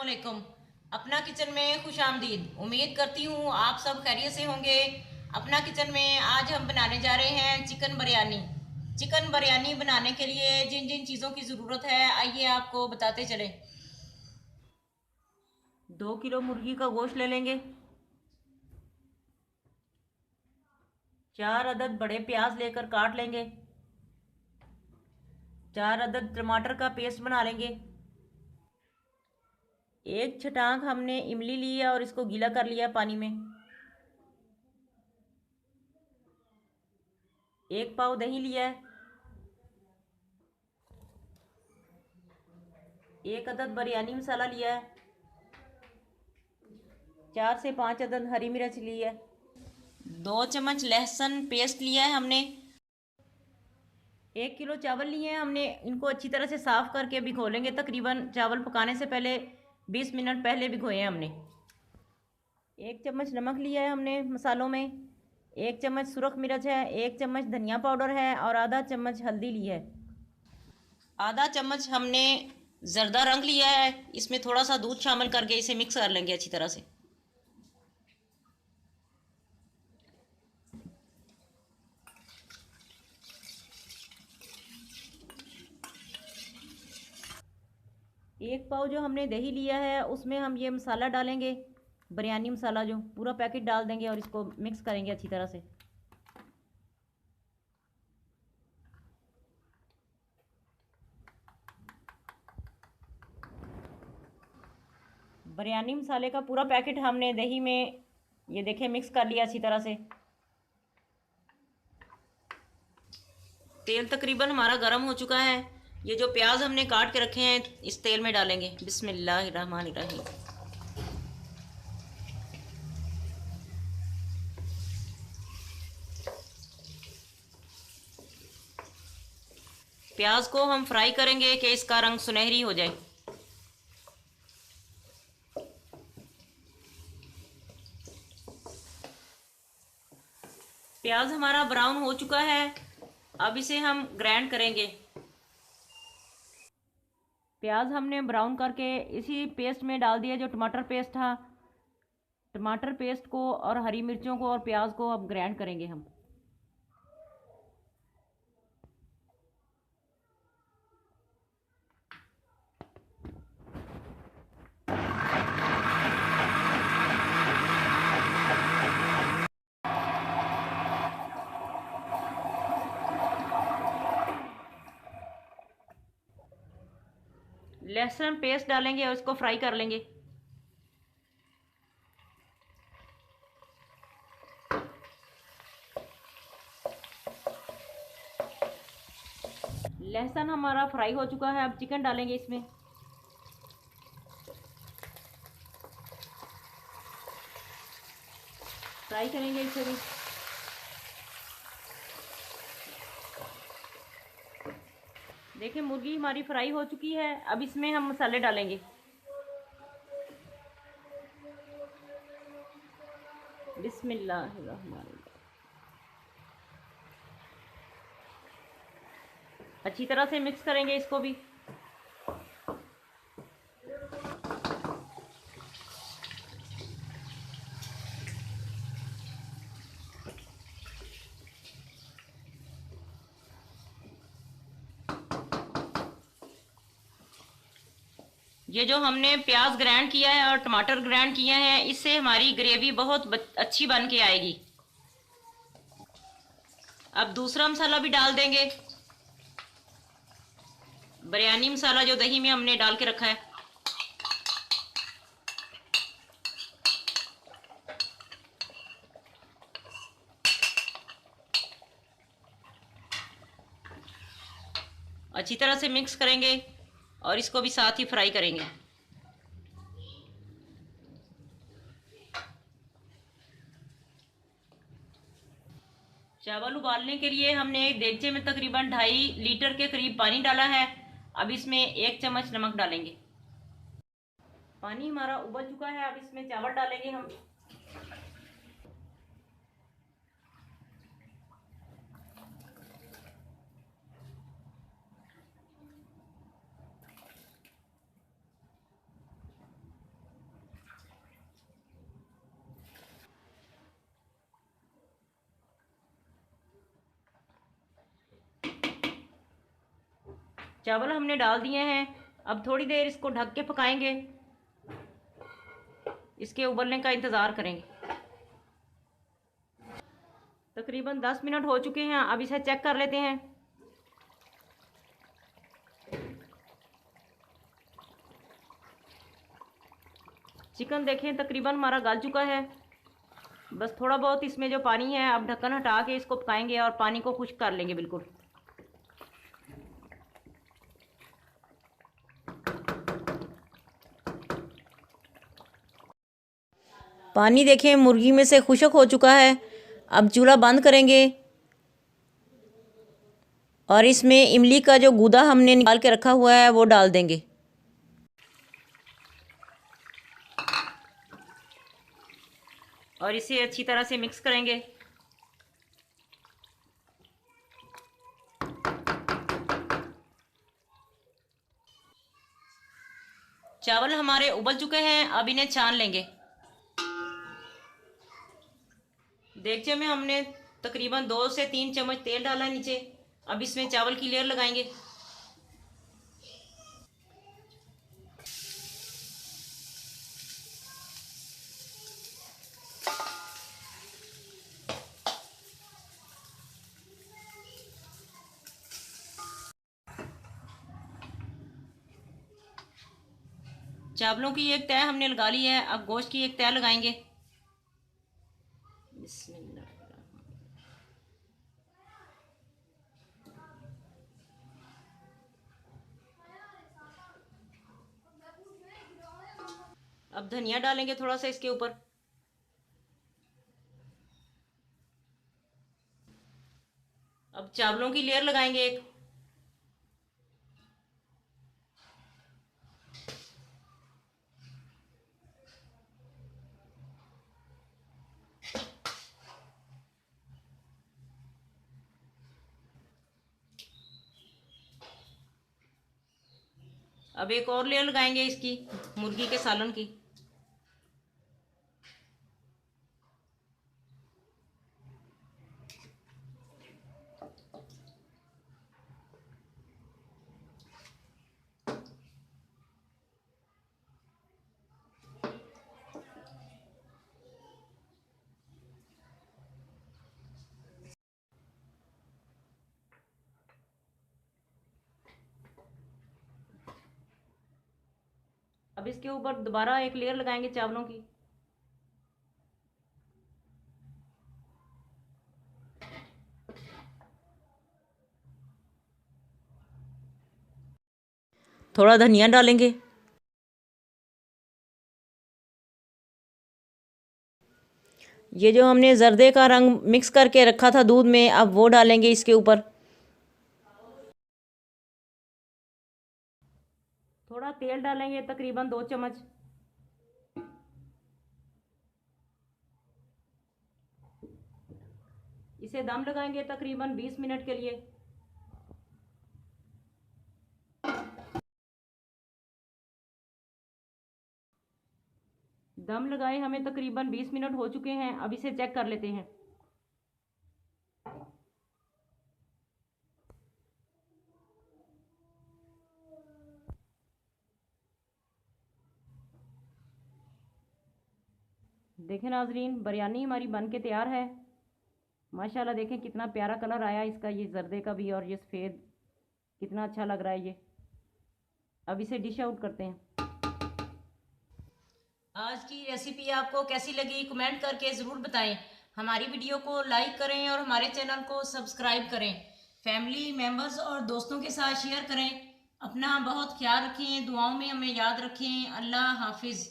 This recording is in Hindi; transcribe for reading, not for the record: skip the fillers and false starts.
अस्सलामुअलैकुम। अपना किचन में खुश आमदीद। उम्मीद करती हूँ आप सब खैरियत से होंगे। अपना किचन में आज हम बनाने जा रहे हैं चिकन बिरयानी। चिकन बिरयानी बनाने के लिए जिन जिन चीज़ों की ज़रूरत है आइए आपको बताते चलें। 2 किलो मुर्गी का गोश्त ले लेंगे। 4 अदद बड़े प्याज लेकर काट लेंगे। 4 अदद टमाटर का पेस्ट बना लेंगे। एक छटाक हमने इमली ली है और इसको गीला कर लिया पानी में। 1 पाव दही लिया है। 1 अदद बिरयानी मसाला लिया है। 4 से 5 अदद हरी मिर्च ली है। 2 चम्मच लहसुन पेस्ट लिया है हमने। 1 किलो चावल लिए हैं हमने। इनको अच्छी तरह से साफ़ करके भिगो लेंगे। तकरीबन चावल पकाने से पहले 20 मिनट पहले भिगोए हैं हमने। 1 चम्मच नमक लिया है हमने मसालों में। 1 चम्मच सुरख मिर्च है। 1 चम्मच धनिया पाउडर है और आधा चम्मच हल्दी ली है। आधा चम्मच हमने ज़र्दा रंग लिया है। इसमें थोड़ा सा दूध शामिल करके इसे मिक्स कर लेंगे अच्छी तरह से। एक पाव जो हमने दही लिया है उसमें हम ये मसाला डालेंगे। बिरयानी मसाला जो पूरा पैकेट डाल देंगे और इसको मिक्स करेंगे अच्छी तरह से। बिरयानी मसाले का पूरा पैकेट हमने दही में ये देखें मिक्स कर लिया अच्छी तरह से। तेल तकरीबन हमारा गर्म हो चुका है। ये जो प्याज हमने काट के रखे हैं इस तेल में डालेंगे। बिस्मिल्लाहिर्रहमानिर्रहीम। प्याज को हम फ्राई करेंगे कि इसका रंग सुनहरी हो जाए। प्याज हमारा ब्राउन हो चुका है। अब इसे हम ग्राइंड करेंगे। प्याज हमने ब्राउन करके इसी पेस्ट में डाल दिया जो टमाटर पेस्ट था। टमाटर पेस्ट को और हरी मिर्चों को और प्याज को अब ग्राइंड करेंगे हम। लहसुन पेस्ट डालेंगे और इसको फ्राई कर लेंगे। लहसुन हमारा फ्राई हो चुका है। अब चिकन डालेंगे इसमें। फ्राई करेंगे इसे भी। देखिए मुर्गी हमारी फ्राई हो चुकी है। अब इसमें हम मसाले डालेंगे। बिस्मिल्लाहिर्रहमानिर्रहीम। अच्छी तरह से मिक्स करेंगे इसको भी। ये जो हमने प्याज ग्राइंड किया है और टमाटर ग्राइंड किए हैं इससे हमारी ग्रेवी बहुत अच्छी बन के आएगी। अब दूसरा मसाला भी डाल देंगे। बिरयानी मसाला जो दही में हमने डाल के रखा है। अच्छी तरह से मिक्स करेंगे और इसको भी साथ ही फ्राई करेंगे। चावल उबालने के लिए हमने एक देगचे में तकरीबन 2.5 लीटर के करीब पानी डाला है। अब इसमें 1 चम्मच नमक डालेंगे। पानी हमारा उबल चुका है। अब इसमें चावल डालेंगे हम। चावल हमने डाल दिए हैं। अब थोड़ी देर इसको ढक के पकाएंगे, इसके उबलने का इंतज़ार करेंगे। तकरीबन 10 मिनट हो चुके हैं। अब इसे चेक कर लेते हैं। चिकन देखें तकरीबन हमारा गल चुका है। बस थोड़ा बहुत इसमें जो पानी है, अब ढक्कन हटा के इसको पकाएंगे और पानी को खुश्क कर लेंगे बिल्कुल। पानी देखें मुर्गी में से खुश्क हो चुका है। अब चूल्हा बंद करेंगे और इसमें इमली का जो गूदा हमने निकाल के रखा हुआ है वो डाल देंगे। और इसे अच्छी तरह से मिक्स करेंगे। चावल हमारे उबल चुके हैं। अब इन्हें छान लेंगे। देगचे में हमने तकरीबन 2 से 3 चम्मच तेल डाला है नीचे। अब इसमें चावल की लेयर लगाएंगे। चावलों की एक तय हमने लगा ली है। अब गोश्त की एक तय लगाएंगे। बिस्मिल्लाह। अब धनिया डालेंगे थोड़ा सा इसके ऊपर। अब चावलों की लेयर लगाएंगे एक। अब एक और लेयर लगाएंगे इसकी, मुर्गी के सालन की। अब इसके ऊपर दोबारा एक लेयर लगाएंगे चावलों की। थोड़ा धनिया डालेंगे। ये जो हमने जर्दे का रंग मिक्स करके रखा था दूध में, अब वो डालेंगे इसके ऊपर। थोड़ा तेल डालेंगे, तकरीबन 2 चम्मच। इसे दम लगाएंगे तकरीबन 20 मिनट के लिए। दम लगाए हमें तकरीबन 20 मिनट हो चुके हैं। अब इसे चेक कर लेते हैं। देखें नाजरीन, बिरयानी हमारी बन के तैयार है। माशाल्लाह देखें कितना प्यारा कलर आया इसका, ये जर्दे का भी और ये सफ़ेद, कितना अच्छा लग रहा है ये। अब इसे डिश आउट करते हैं। आज की रेसिपी आपको कैसी लगी कमेंट करके ज़रूर बताएं। हमारी वीडियो को लाइक करें और हमारे चैनल को सब्सक्राइब करें। फैमिली मेम्बर्स और दोस्तों के साथ शेयर करें। अपना बहुत ख्याल रखें, दुआओं में हमें याद रखें। अल्लाह हाफिज़।